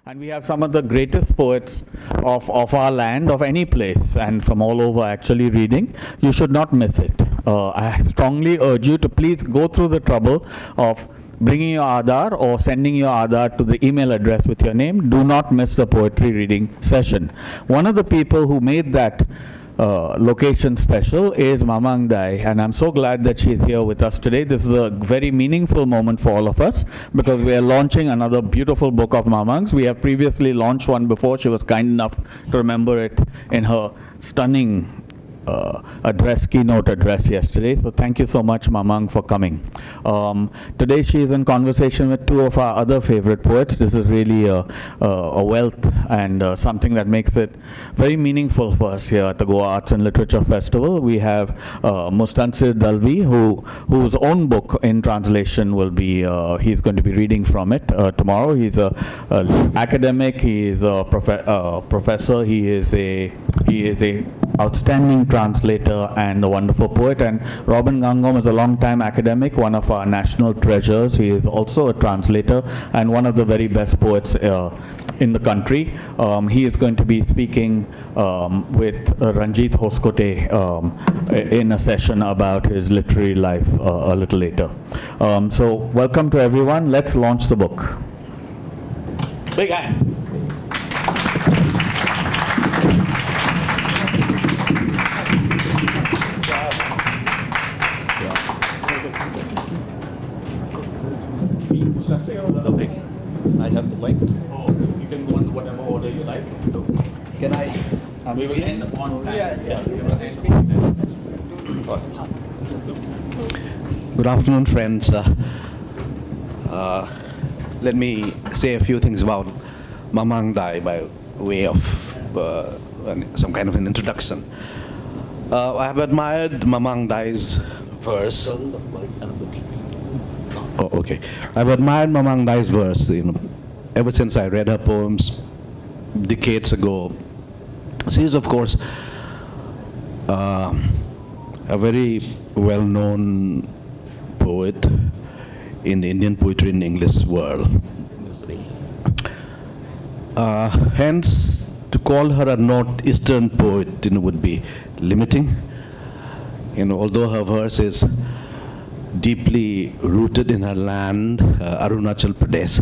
And we have some of the greatest poets of our land, of any place, and from all over actually reading. You should not miss it. I strongly urge you to please go through the trouble of bringing your Aadhaar or sending your Aadhaar to the email address with your name. Do not miss the poetry reading session. One of the people who made that location special is Mamang Dai, and I'm so glad that she's here with us today. This is a very meaningful moment for all of us because we are launching another beautiful book of Mamang's. We have previously launched one before. She was kind enough to remember it in her stunning keynote address yesterday. So thank you so much, Mamang, for coming. Today she is in conversation with two of our other favorite poets. This is really a wealth and something that makes it very meaningful for us here at the Goa Arts and Literature Festival. We have Mustansir Dalvi, whose own book in translation will be, he's going to be reading from it tomorrow. He's a academic, he is a professor, he is a outstanding translator and a wonderful poet. And Robin Ngangom is a long-time academic, one of our national treasures. He is also a translator and one of the very best poets in the country. He is going to be speaking with Ranjit Hoskote in a session about his literary life a little later. So welcome to everyone. Let's launch the book. Big hand. I have the mic. Oh, you can go into whatever order you like. Can I? And we will end on time. Good afternoon, friends. Let me say a few things about Mamang Dai by way of some kind of an introduction. I have admired Mamang Dai's verse. Oh, okay. I've admired Mamang Dai's verse, ever since I read her poems decades ago. She is, of course, a very well-known poet in the Indian poetry and English world. Hence, to call her a northeastern poet, would be limiting. Although her verse is deeply rooted in her land, Arunachal Pradesh.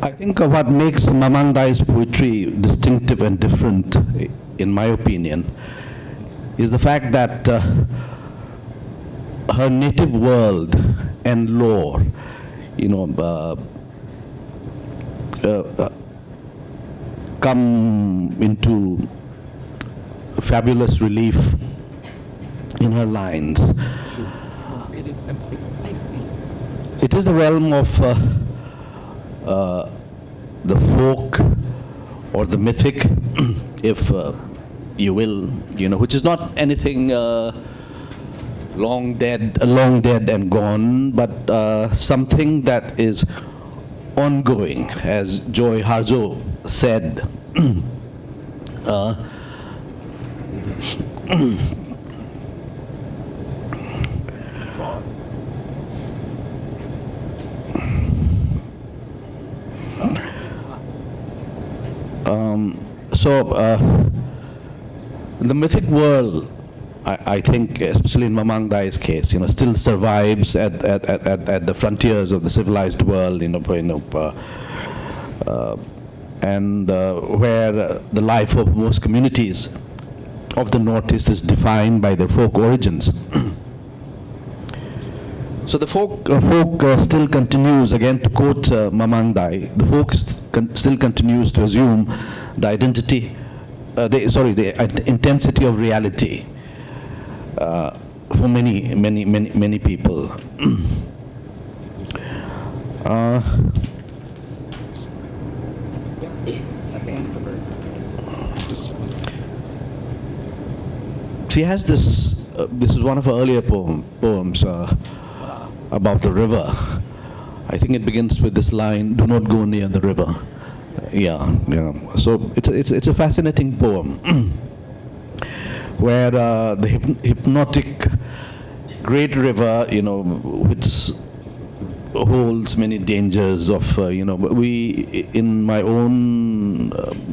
I think what makes Mamang Dai's poetry distinctive and different, in my opinion, is the fact that her native world and lore, come into fabulous relief in her lines. It is the realm of the folk or the mythic, if you will, which is not anything long dead and gone, but something that is ongoing, as Joy Harjo said. The mythic world, I think, especially in Mamang Dai's case, still survives at the frontiers of the civilized world, and where the life of most communities of the Northeast is defined by their folk origins. So the folk still continues, again to quote Mamang Dai, the folk still continues to assume the identity, the intensity of reality for many people. She has this is one of her earlier poems about the river. I think it begins with this line, "Do not go near the river." Yeah. So it's a fascinating poem where the hypnotic great river, which holds many dangers of, we, in my own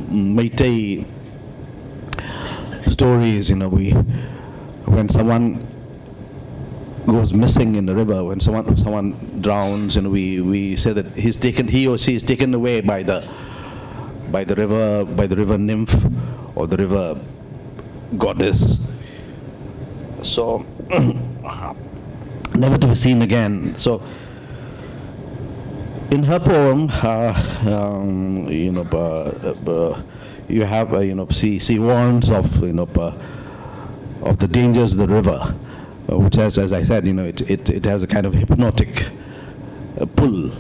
Meitei stories, when someone goes missing in the river, when someone drowns, we say that he or she is taken away by the river nymph or the river goddess. So never to be seen again. So in her poem, you have she warns of of the dangers of the river, which has, as I said, it has a kind of hypnotic pull,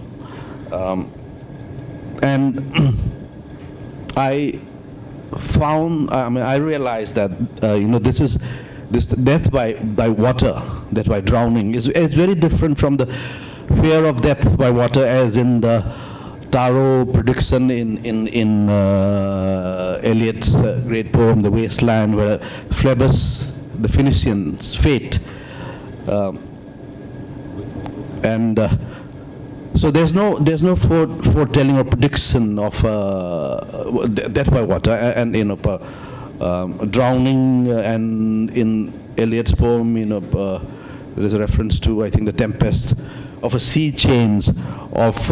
and I realized that this death by water, death by drowning, is very different from the fear of death by water as in the Taro prediction in Eliot's great poem, The Wasteland, where Phlebas, the Phoenician's fate, so there's no foretelling or prediction of death by water, and drowning, and in Eliot's poem, there's a reference to, I think, the tempest of a sea change of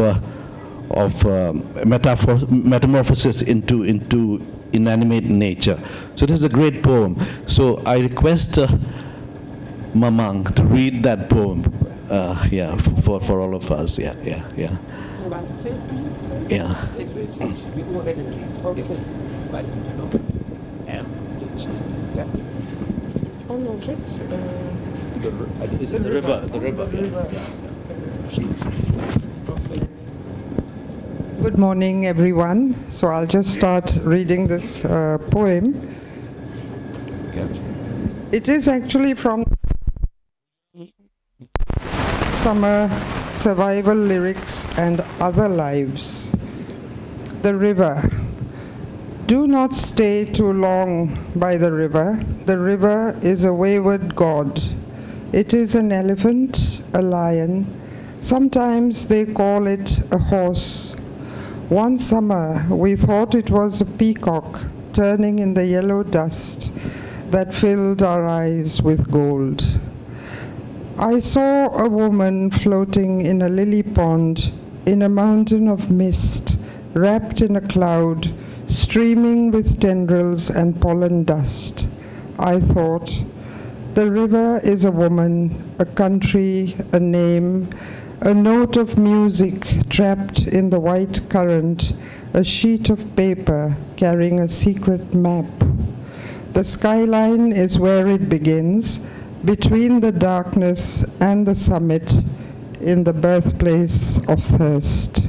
metamorphosis into inanimate nature. So it is a great poem. So I request Mamang to read that poem, for all of us. Yeah. Yeah. Oh no, The river. Good morning, everyone. So I'll just start reading this poem. It is actually from Summer Survival Lyrics and Other Lives. The river. Do not stay too long by the river. The river is a wayward god. It is an elephant, a lion. Sometimes they call it a horse. One summer, we thought it was a peacock turning in the yellow dust that filled our eyes with gold. I saw a woman floating in a lily pond in a mountain of mist, wrapped in a cloud, streaming with tendrils and pollen dust. I thought, the river is a woman, a country, a name, a note of music trapped in the white current, a sheet of paper carrying a secret map. The skyline is where it begins, between the darkness and the summit, in the birthplace of thirst.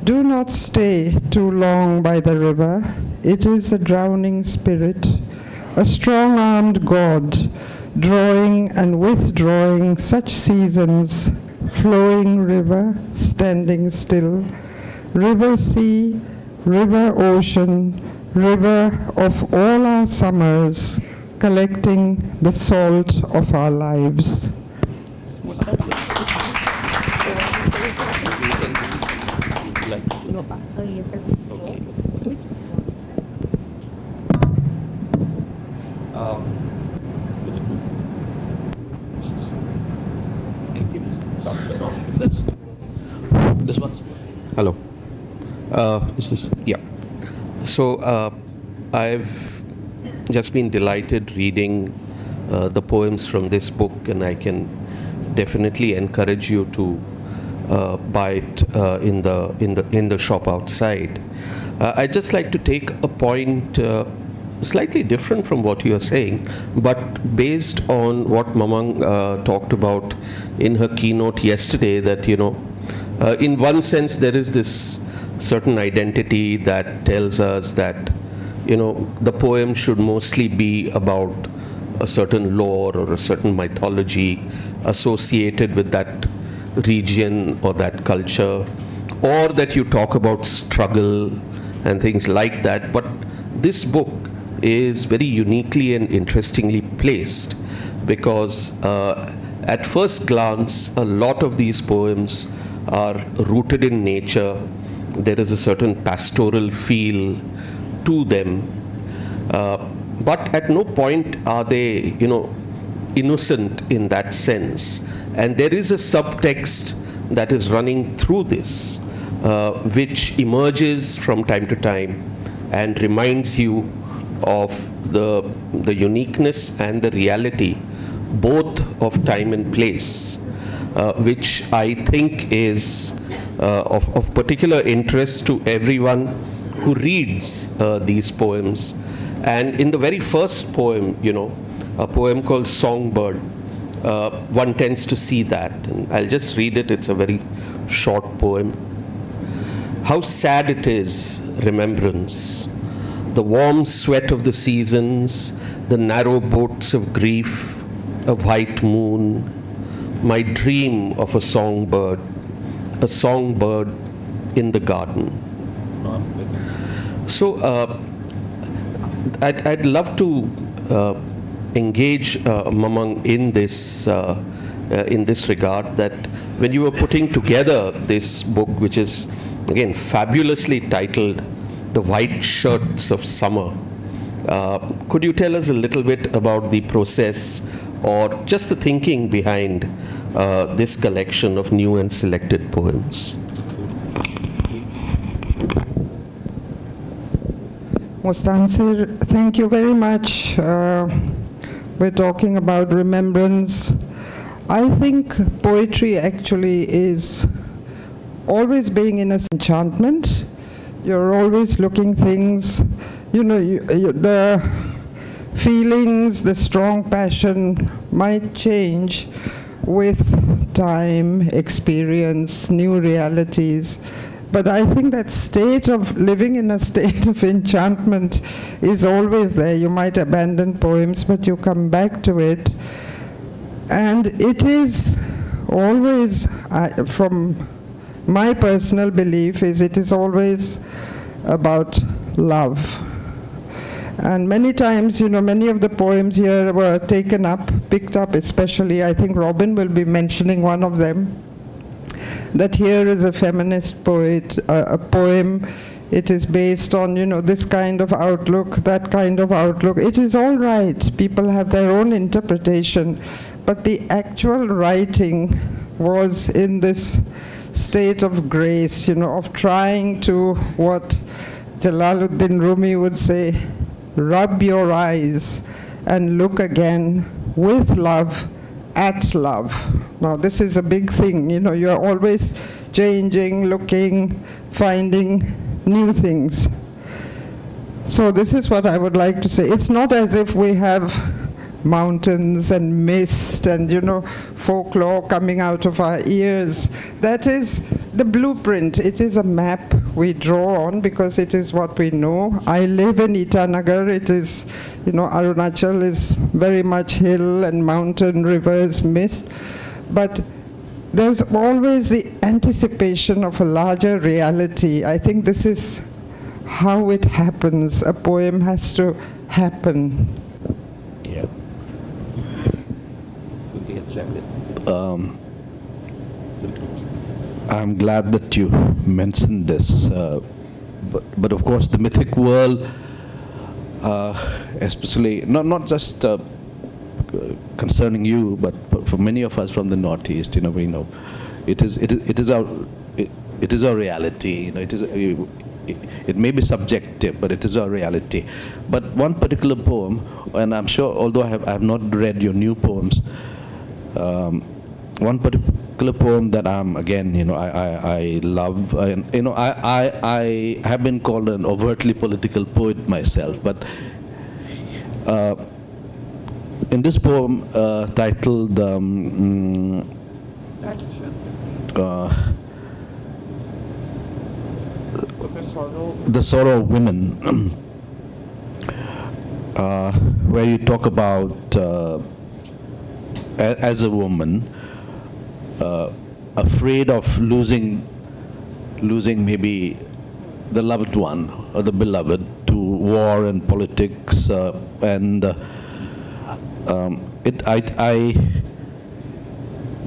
Do not stay too long by the river. It is a drowning spirit, a strong-armed god, drawing and withdrawing such seasons. Flowing river, standing still, river sea, river ocean, river of all our summers, collecting the salt of our lives. This one? Hello. Is this? Yeah. So I've just been delighted reading the poems from this book, and I can definitely encourage you to buy it in the shop outside. I'd just like to take a point slightly different from what you are saying, but based on what Mamang talked about in her keynote yesterday, that in one sense there is this certain identity that tells us that the poem should mostly be about a certain lore or a certain mythology associated with that region or that culture, or that you talk about struggle and things like that. But this book is very uniquely and interestingly placed, because at first glance a lot of these poems are rooted in nature. There is a certain pastoral feel to them. But at no point are they, innocent in that sense. And there is a subtext that is running through this, which emerges from time to time and reminds you of the uniqueness and the reality, both of time and place, which I think is of particular interest to everyone who reads these poems. And in the very first poem, a poem called Songbird, one tends to see that. And I'll just read it. It's a very short poem. How sad it is, remembrance, the warm sweat of the seasons, the narrow boats of grief, a white moon, my dream of a songbird in the garden. So I'd love to engage Mamang in this regard, that when you were putting together this book, which is again fabulously titled The White Shirts of Summer, could you tell us a little bit about the process or just the thinking behind this collection of new and selected poems? Mustansir, thank you very much. We're talking about remembrance. I think poetry actually is always being in an enchantment. You're always looking things, the feelings, the strong passion might change with time, experience, new realities. But I think that state of living in a state of enchantment is always there. You might abandon poems, but you come back to it. And it is always, from my personal belief, it is always about love. And many times, many of the poems here were taken up, picked up, especially, I think Robin will be mentioning one of them, that here is a feminist poet, a poem. It is based on, this kind of outlook, that kind of outlook. It is all right. People have their own interpretation. But the actual writing was in this state of grace, of trying to, what Jalaluddin Rumi would say, rub your eyes and look again with love at love. Now this is a big thing, you're always changing, looking, finding new things. So this is what I would like to say. It's not as if we have mountains and mist and folklore coming out of our ears. That is the blueprint. It is a map we draw on because it is what we know. I live in Itanagar. It is, Arunachal is very much hill and mountain, rivers, mist. But there's always the anticipation of a larger reality. I think this is how it happens. A poem has to happen. Yeah. I'm glad that you mentioned this, but of course the mythic world, especially not just concerning you, but for many of us from the Northeast, we know it is our reality. It may be subjective, but it is our reality. But one particular poem, and I'm sure, although I have not read your new poems, one particular poem that I love, I have been called an overtly political poet myself, but in this poem titled The Sorrow of Women, where you talk about as a woman afraid of losing maybe the loved one or the beloved to war and politics,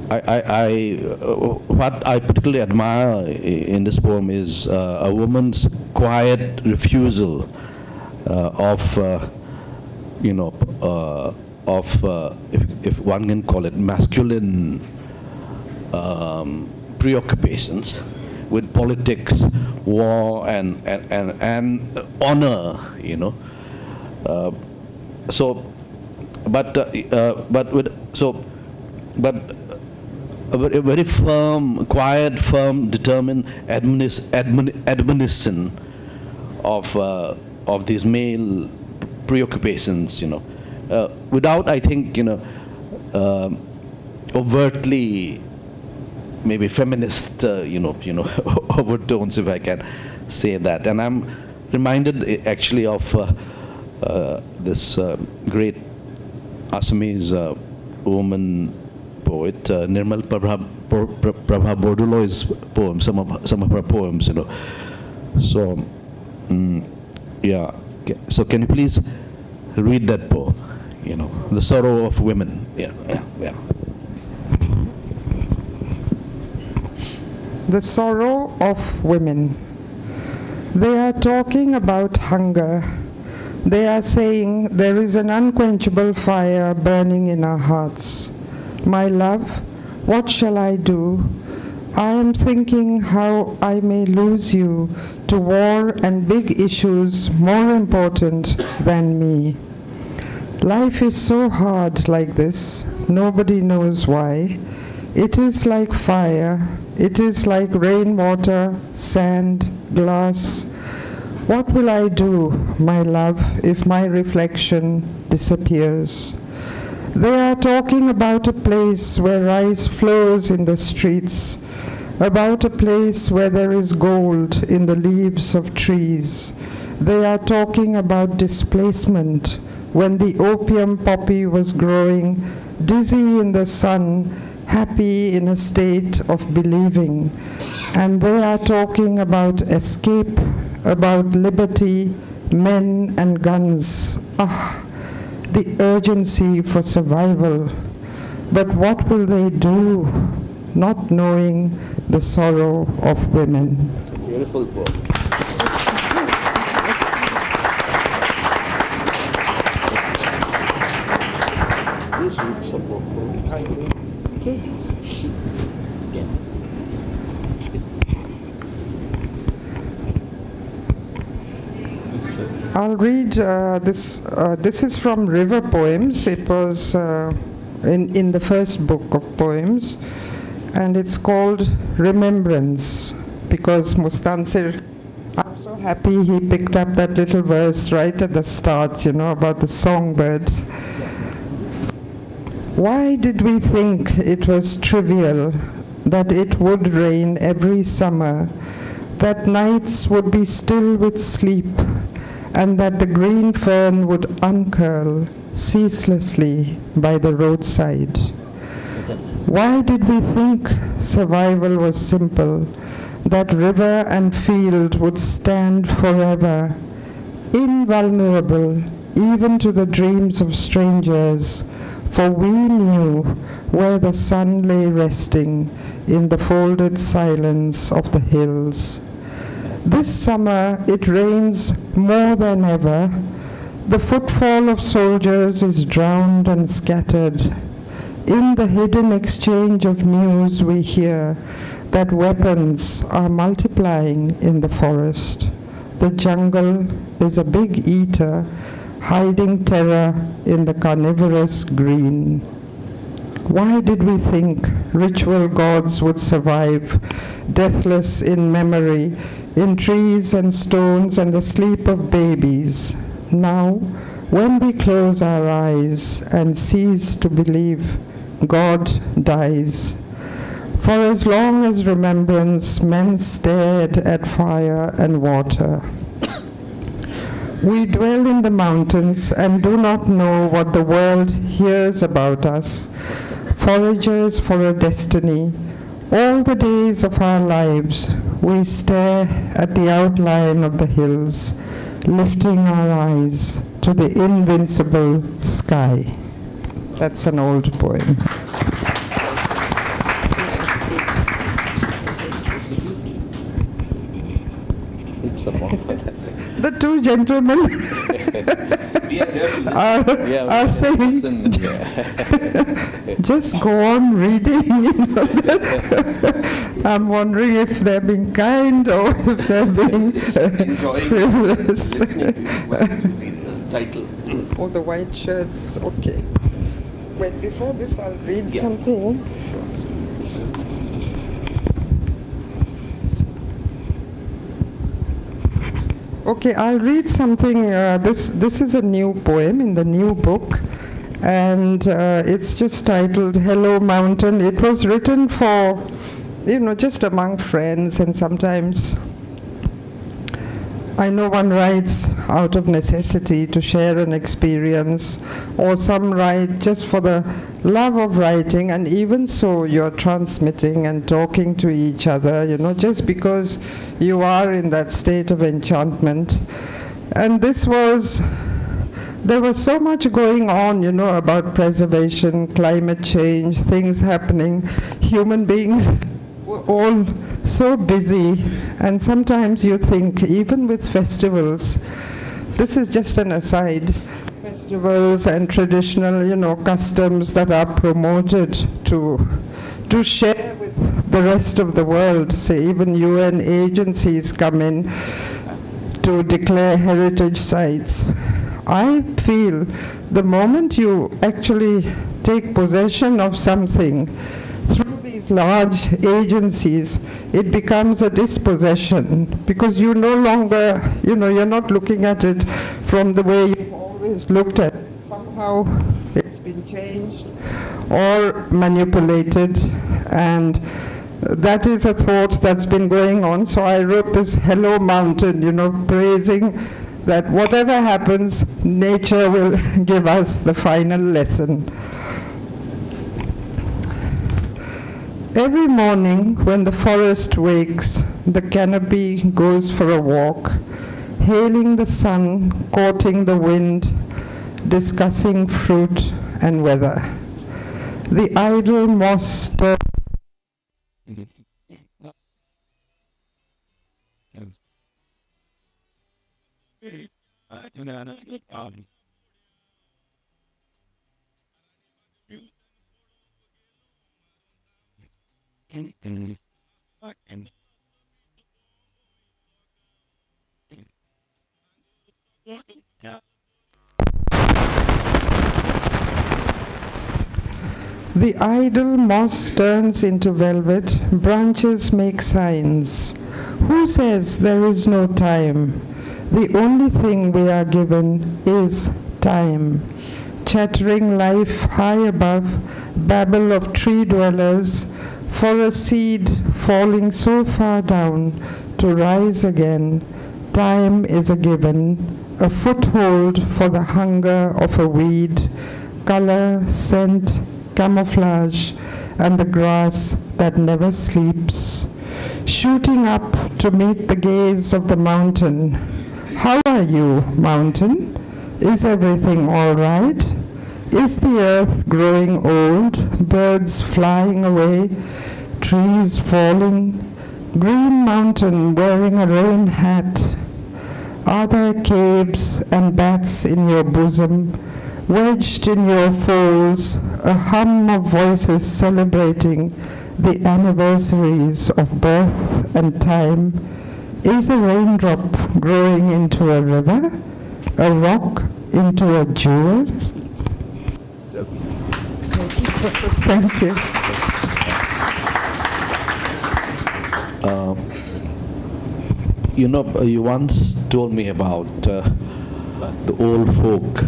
what I particularly admire in this poem is a woman's quiet refusal of, if one can call it, masculine preoccupations with politics, war, and honor, but a very firm, quiet, firm, determined admonition of these male preoccupations, without, I think, overtly, maybe feminist, overtones, if I can say that. And I'm reminded actually of this great Assamese woman poet, Nirmal Prabha Borduloi's poems, some of her poems, So, yeah. So can you please read that poem? The Sorrow of Women. Yeah. The Sorrow of Women. They are talking about hunger. They are saying there is an unquenchable fire burning in our hearts. My love, what shall I do? I am thinking how I may lose you to war and big issues more important than me. Life is so hard like this, nobody knows why. It is like fire, it is like rainwater, sand, glass. What will I do, my love, if my reflection disappears? They are talking about a place where rice flows in the streets, about a place where there is gold in the leaves of trees. They are talking about displacement when the opium poppy was growing, dizzy in the sun, happy in a state of believing. And they are talking about escape, about liberty, men and guns. Ah, the urgency for survival. But what will they do, not knowing the sorrow of women? Beautiful book. Please read some more. Okay. I'll read this. This is from River Poems. It was in the first book of poems, and it's called Remembrance, because Mustansir, I'm so happy he picked up that little verse right at the start, about the songbird. Why did we think it was trivial that it would rain every summer, that nights would be still with sleep, and that the green fern would uncurl ceaselessly by the roadside? Why did we think survival was simple, that river and field would stand forever, invulnerable even to the dreams of strangers, for we knew where the sun lay resting in the folded silence of the hills. This summer it rains more than ever. The footfall of soldiers is drowned and scattered. In the hidden exchange of news we hear that weapons are multiplying in the forest. The jungle is a big eater, hiding terror in the carnivorous green. Why did we think ritual gods would survive, deathless in memory, in trees and stones and the sleep of babies? Now, when we close our eyes and cease to believe, God dies. For as long as remembrance, men stared at fire and water. We dwell in the mountains and do not know what the world hears about us, foragers for a destiny. All the days of our lives, we stare at the outline of the hills, lifting our eyes to the invincible sky. That's an old poem. the two gentlemen are saying, just go on reading. I'm wondering if they're being kind or if they're being frivolous. Title. Oh, the white shirts. Okay. Wait, before this, I'll read something. Okay, I'll read something. This is a new poem in the new book, and it's just titled "Hello Mountain." It was written for, just among friends, and sometimes I know one writes out of necessity to share an experience, or some write just for the love of writing, and even so you're transmitting and talking to each other, just because you are in that state of enchantment. And there was so much going on, about preservation, climate change, things happening, human beings were all so busy, and sometimes you think, even with festivals, this is just an aside, festivals and traditional, customs that are promoted to share with the rest of the world. Say even UN agencies come in to declare heritage sites. I feel the moment you actually take possession of something through these large agencies, it becomes a dispossession, because you no longer, you're not looking at it from the way you've always looked at it. Somehow it's been changed or manipulated, and that is a thought that's been going on. So I wrote this Hello Mountain, praising that whatever happens, nature will give us the final lesson. Every morning when the forest wakes, the canopy goes for a walk, hailing the sun, courting the wind, discussing fruit and weather. The idle moss stirs The idle moss turns into velvet, branches make signs. Who says there is no time? The only thing we are given is time. Chattering life high above, babble of tree dwellers, for a seed falling so far down to rise again. Time is a given, a foothold for the hunger of a weed, color, scent, camouflage, and the grass that never sleeps, shooting up to meet the gaze of the mountain. How are you, mountain? Is everything all right? Is the earth growing old, birds flying away, trees falling, green mountain wearing a rain hat? Are there caves and bats in your bosom, wedged in your folds, a hum of voices celebrating the anniversaries of birth and time? Is a raindrop growing into a river, a rock into a jewel? Thank you. You once told me about the old folk,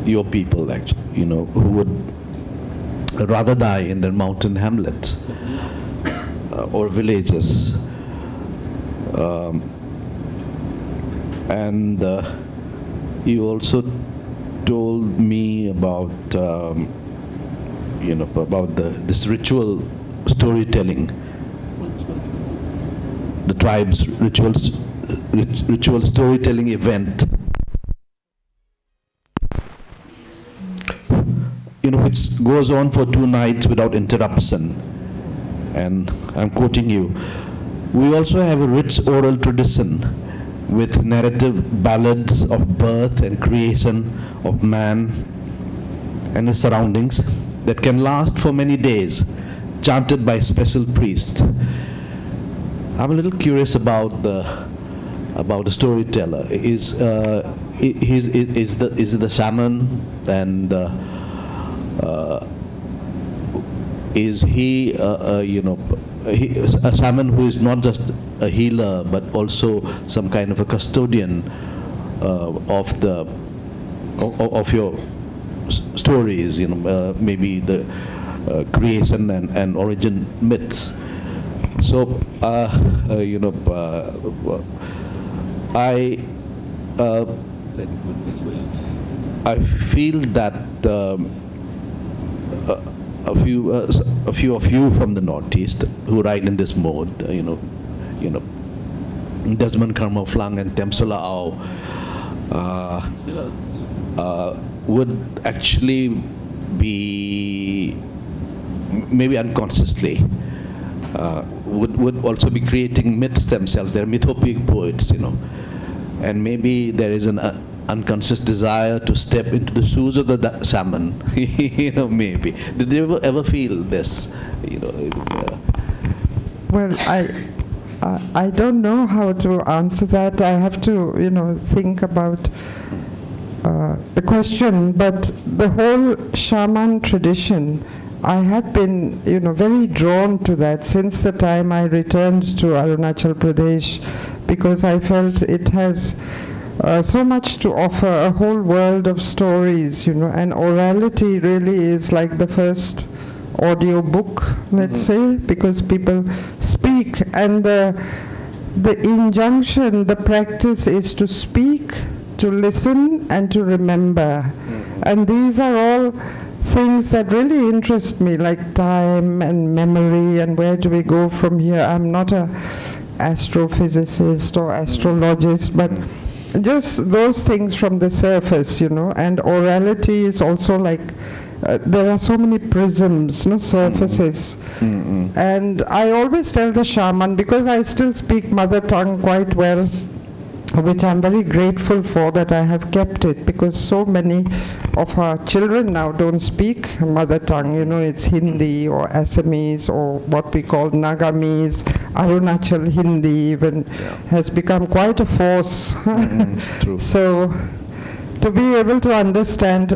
your people actually, who would rather die in their mountain hamlets or villages. And you also told me about, about this ritual storytelling, the tribe's ritual storytelling event, which goes on for 2 nights without interruption. And I'm quoting you, We also have a rich oral tradition with narrative ballads of birth and creation of man and his surroundings that can last for many days, chanted by special priests. I'm a little curious about the storyteller. Is the shaman, and is he a shaman who is not just a healer but also some kind of a custodian of your stories, maybe the creation and origin myths. So I feel that a few of you from the Northeast who write in this mode, Desmond Karma Flang and Temsula Au, would actually be, maybe unconsciously, would also be creating myths themselves. They're mythopoeic poets, and maybe there is an unconscious desire to step into the shoes of the shaman. Maybe. Did you ever feel this? Well, I don't know how to answer that. I have to, think about the question. But the whole shaman tradition, I have been, very drawn to that since the time I returned to Arunachal Pradesh, because I felt it has so much to offer, a whole world of stories, and orality really is like the first audio book, let's say, because people speak, and the injunction, the practice is to speak, to listen, and to remember. And these are all things that really interest me, like time and memory, and where do we go from here. I'm not a astrophysicist or astrologist, but just those things from the surface, and orality is also like, there are so many prisms, surfaces. And I always tell the shaman, because I still speak mother tongue quite well, which I'm very grateful for that I have kept it, because so many of our children now don't speak mother tongue, it's Hindi or Assamese or what we call Nagamese. Arunachal Hindi even has become quite a force. True. So to be able to understand,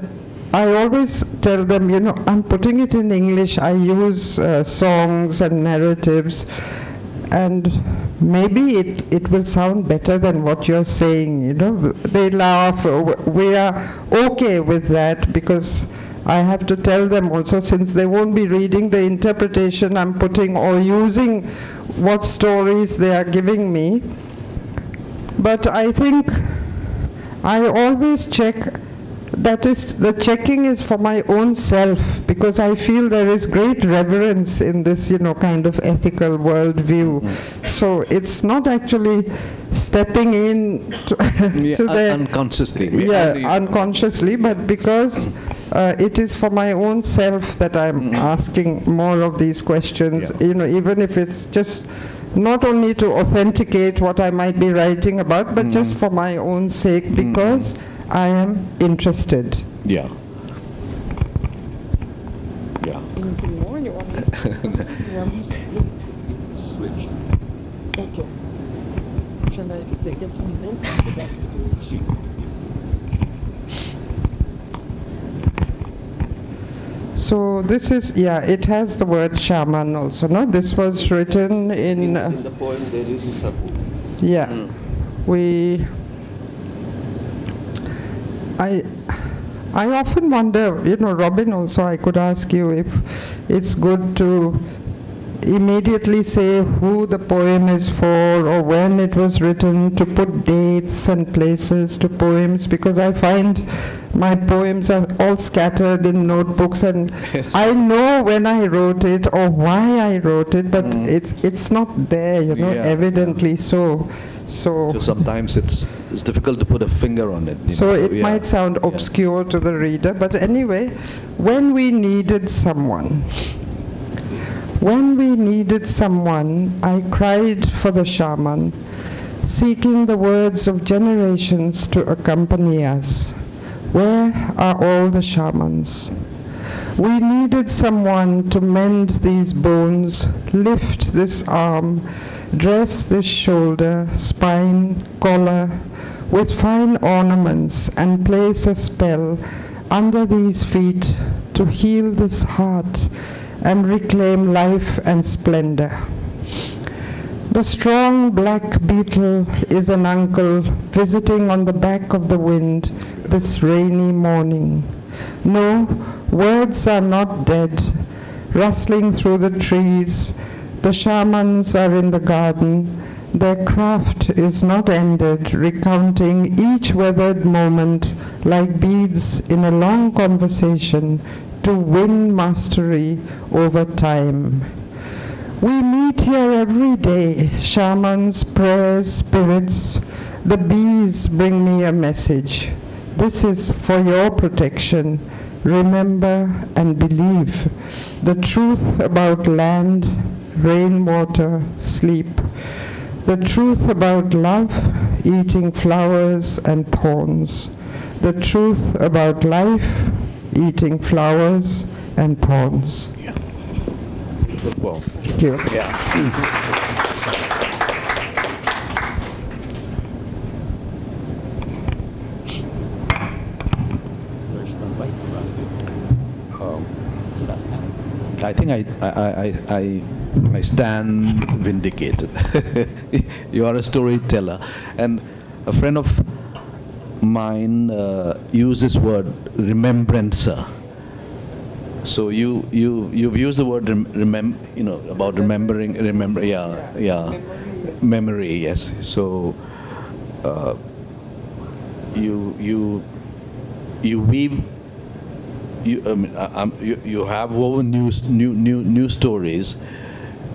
I always tell them, I'm putting it in English. I use songs and narratives, and maybe it will sound better than what you're saying, They laugh. We are okay with that, because I have to tell them also, since they won't be reading the interpretation I'm putting or using what stories they are giving me. But I think I always check. That is, the checking is for my own self, because I feel there is great reverence in this, kind of ethical worldview. So it's not actually stepping in to the unconsciously. Unconsciously, but because it is for my own self that I'm asking more of these questions. Even if it's just not only to authenticate what I might be writing about, but just for my own sake, because I am interested. Yeah. Anything more you want to switch? Okay. Shall I take it from there? So this is, it has the word shaman also, no? This was written in the poem there is a sabu. I often wonder, Robin, also I could ask you if it's good to immediately say who the poem is for or when it was written, to put dates and places to poems, because I find my poems are all scattered in notebooks, and I know when I wrote it or why I wrote it, but it's not there, evidently so. So sometimes it's difficult to put a finger on it. So it might sound obscure to the reader, but anyway, when we needed someone, When we needed someone, I cried for the shaman, seeking the words of generations to accompany us. Where are all the shamans? We needed someone to mend these bones, lift this arm, dress this shoulder, spine, collar, with fine ornaments, and place a spell under these feet to heal this heart and reclaim life and splendor. The strong black beetle is an uncle visiting on the back of the wind this rainy morning. No, words are not dead. Rustling through the trees, the shamans are in the garden. Their craft is not ended, recounting each weathered moment like beads in a long conversation to win mastery over time. We meet here every day, shamans, prayers, spirits. The bees bring me a message. This is for your protection. Remember and believe the truth about land, rainwater, sleep. The truth about love, eating flowers and thorns. The truth about life, eating flowers and thorns. Yeah. Well, Thank you. yeah. I think I stand vindicated. You are a storyteller, and a friend of mine used this word remembrancer. So you've used the word about remembering, memory, yes. So you weave. You have woven new stories,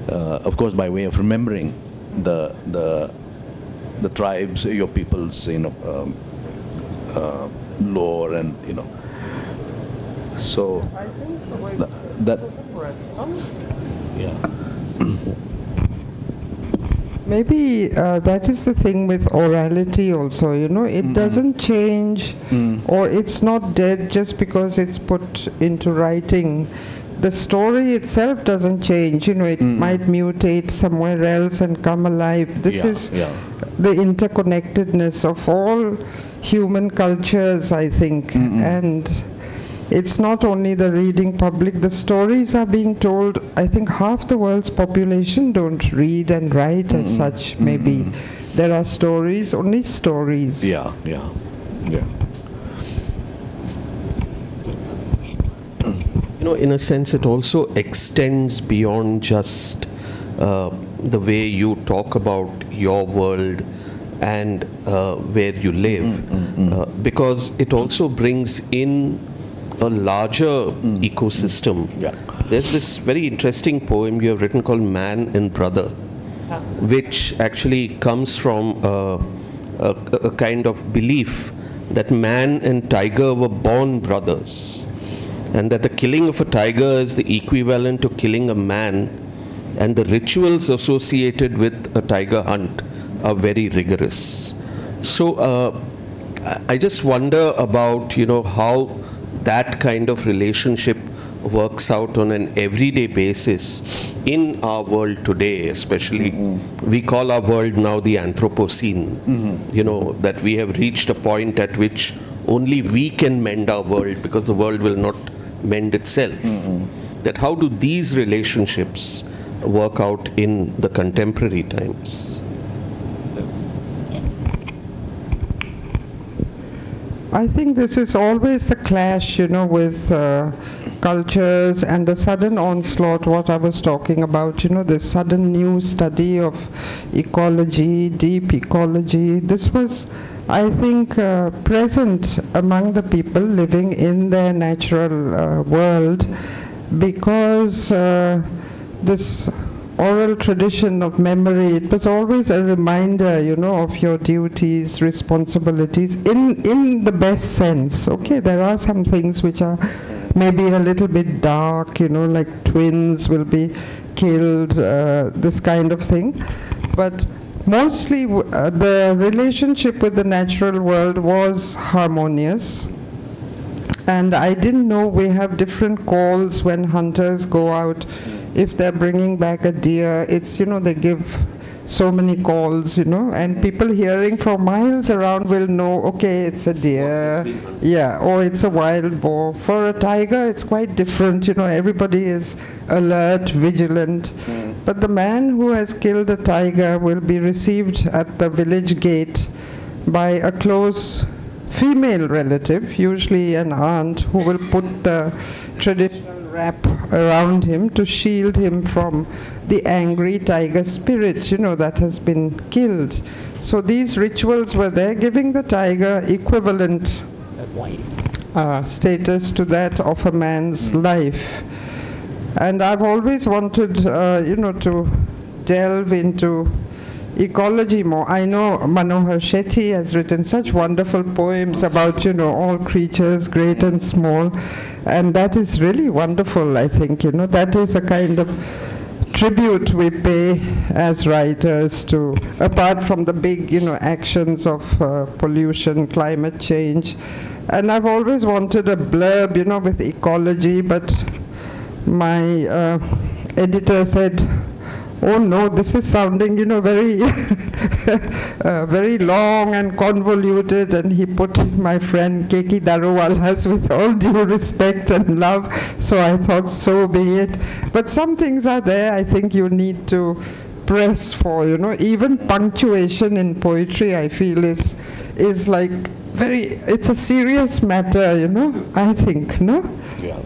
of course, by way of remembering the tribes, your people's lore, and So I think that yeah. Maybe that is the thing with orality also, it doesn't change or it's not dead just because it's put into writing. The story itself doesn't change, it might mutate somewhere else and come alive. This is the interconnectedness of all human cultures, I think, and it's not only the reading public, the stories are being told. I think half the world's population don't read and write as such, maybe. There are stories, only stories. Yeah. In a sense, it also extends beyond just the way you talk about your world and where you live, because it also brings in a larger ecosystem. There's this very interesting poem you have written called Man and Brother, which actually comes from a kind of belief that man and tiger were born brothers, and that the killing of a tiger is the equivalent to killing a man, and the rituals associated with a tiger hunt are very rigorous. So I just wonder about how that kind of relationship works out on an everyday basis in our world today, especially. We call our world now the Anthropocene, that we have reached a point at which only we can mend our world because the world will not mend itself. That how do these relationships work out in the contemporary times? I think this is always the clash, with cultures and the sudden onslaught, what I was talking about, the sudden new study of ecology, deep ecology. This was, I think, present among the people living in their natural world, because this oral tradition of memory, it was always a reminder, of your duties, responsibilities, in the best sense. Okay, there are some things which are maybe a little bit dark, like twins will be killed, this kind of thing. But mostly the relationship with the natural world was harmonious. And I didn't know we have different calls when hunters go out. If they're bringing back a deer, it's, they give so many calls, and people hearing from miles around will know, okay, it's a deer, yeah, or it's a wild boar. For a tiger, it's quite different, everybody is alert, vigilant. But the man who has killed a tiger will be received at the village gate by a close female relative, usually an aunt, who will put the traditional wrap around him to shield him from the angry tiger spirit, that has been killed. So these rituals were there, giving the tiger equivalent status to that of a man's life. And I've always wanted, to delve into ecology more. I know Manohar Shetty has written such wonderful poems about, all creatures, great and small, and that is really wonderful, I think, that is a kind of tribute we pay as writers to, apart from the big, actions of pollution, climate change. And I've always wanted a blurb, with ecology, but my editor said, oh no, this is sounding, very, very long and convoluted, and he put my friend Keki Daruwalas with all due respect and love, so I thought, so be it. But some things are there I think you need to press for, even punctuation in poetry, I feel, is like it's a serious matter, I think, no? Yeah.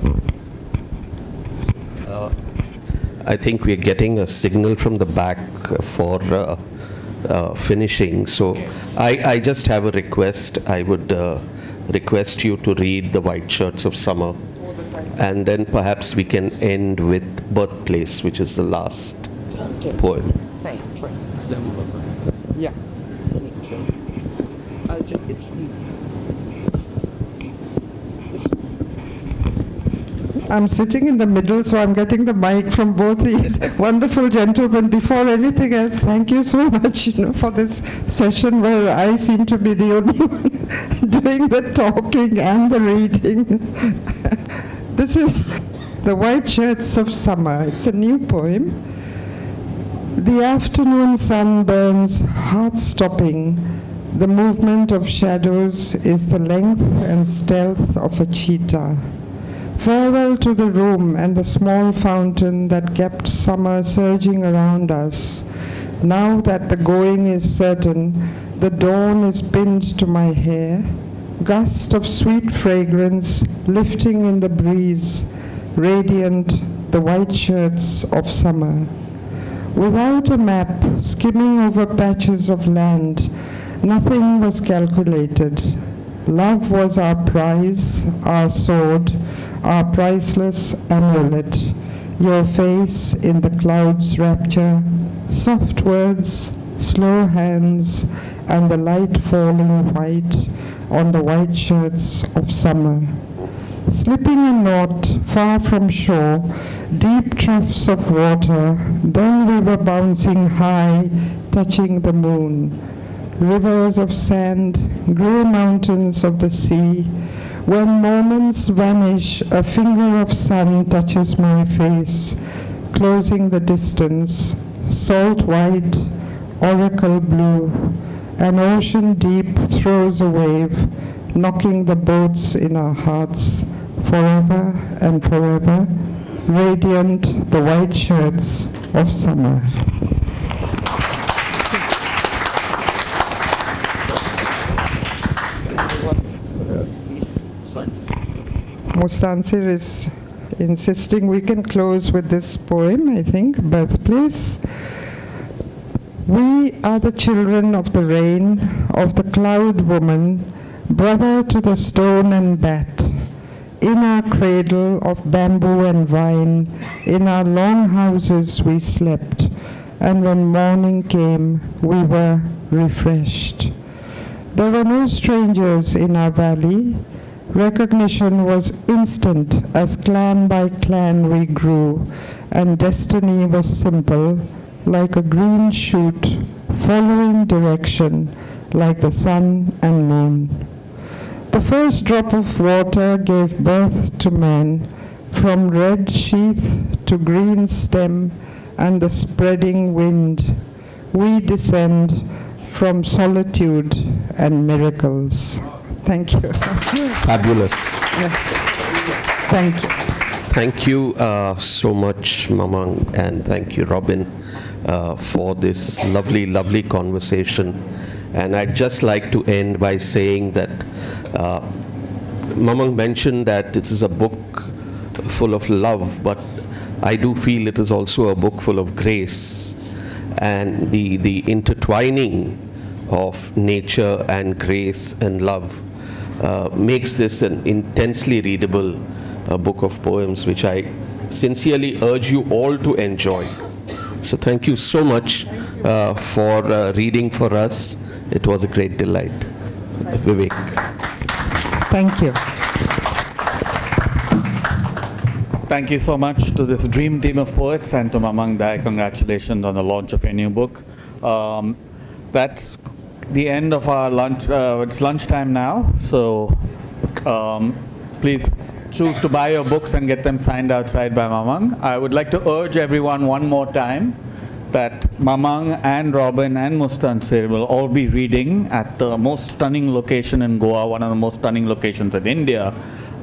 I think we're getting a signal from the back for finishing. So I just have a request. I would request you to read The White Shirts of Summer. And then perhaps we can end with Birthplace, which is the last poem. Yeah. I'm sitting in the middle, so I'm getting the mic from both these wonderful gentlemen. Before anything else, thank you so much, for this session where I seem to be the only one doing the talking and the reading. This is The White Shirts of Summer. It's a new poem. The afternoon sun burns heart-stopping. The movement of shadows is the length and stealth of a cheetah. Farewell to the room and the small fountain that kept summer surging around us. Now that the going is certain, the dawn is pinned to my hair, gust of sweet fragrance lifting in the breeze, radiant the white shirts of summer. Without a map, skimming over patches of land, nothing was calculated. Love was our prize, our sword, our priceless amulet. Your face in the clouds' rapture, soft words, slow hands, and the light falling white on the white shirts of summer. Slipping a knot far from shore, deep troughs of water, then we were bouncing high, touching the moon. Rivers of sand, grey mountains of the sea. When moments vanish, a finger of sun touches my face, closing the distance, salt white, oracle blue. An ocean deep throws a wave, knocking the boats in our hearts, forever and forever, radiant the white shirts of summer. Mustansir is insisting we can close with this poem, I think, Birthplace. We are the children of the rain, of the cloud woman, brother to the stone and bat. In our cradle of bamboo and vine, in our long houses we slept, and when morning came, we were refreshed. There were no strangers in our valley. Recognition was instant as clan by clan we grew, and destiny was simple, like a green shoot, following direction, like the sun and moon. The first drop of water gave birth to man, from red sheath to green stem and the spreading wind. We descend from solitude and miracles. Thank you. Fabulous. Thank you. Thank you so much, Mamang, and thank you, Robin, for this lovely, lovely conversation. And I'd just like to end by saying that Mamang mentioned that this is a book full of love, but I do feel it is also a book full of grace, and the intertwining of nature and grace and love makes this an intensely readable book of poems, which I sincerely urge you all to enjoy. So thank you so much for reading for us. It was a great delight. Vivek. Thank you. Thank you so much to this dream team of poets, and to Mamang Dai. Congratulations on the launch of your new book. That's the end of our lunch. It's lunchtime now, so please choose to buy your books and get them signed outside by Mamang. I would like to urge everyone one more time that Mamang and Robin and Mustansir will all be reading at the most stunning location in Goa, one of the most stunning locations in India,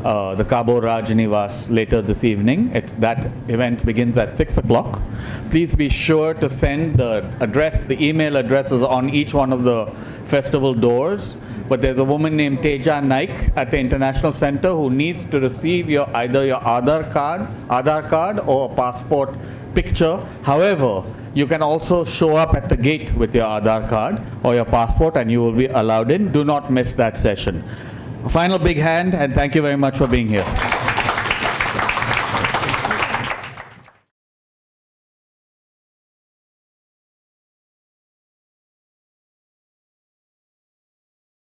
the Cabo Rajnivas, later this evening. That event begins at 6 o'clock. Please be sure to send the address, the email addresses on each one of the festival doors. But there's a woman named Teja Naik at the International Center who needs to receive either your Aadhaar card or a passport picture. However, you can also show up at the gate with your Aadhaar card or your passport and you will be allowed in. Do not miss that session. A final big hand, and thank you very much for being here.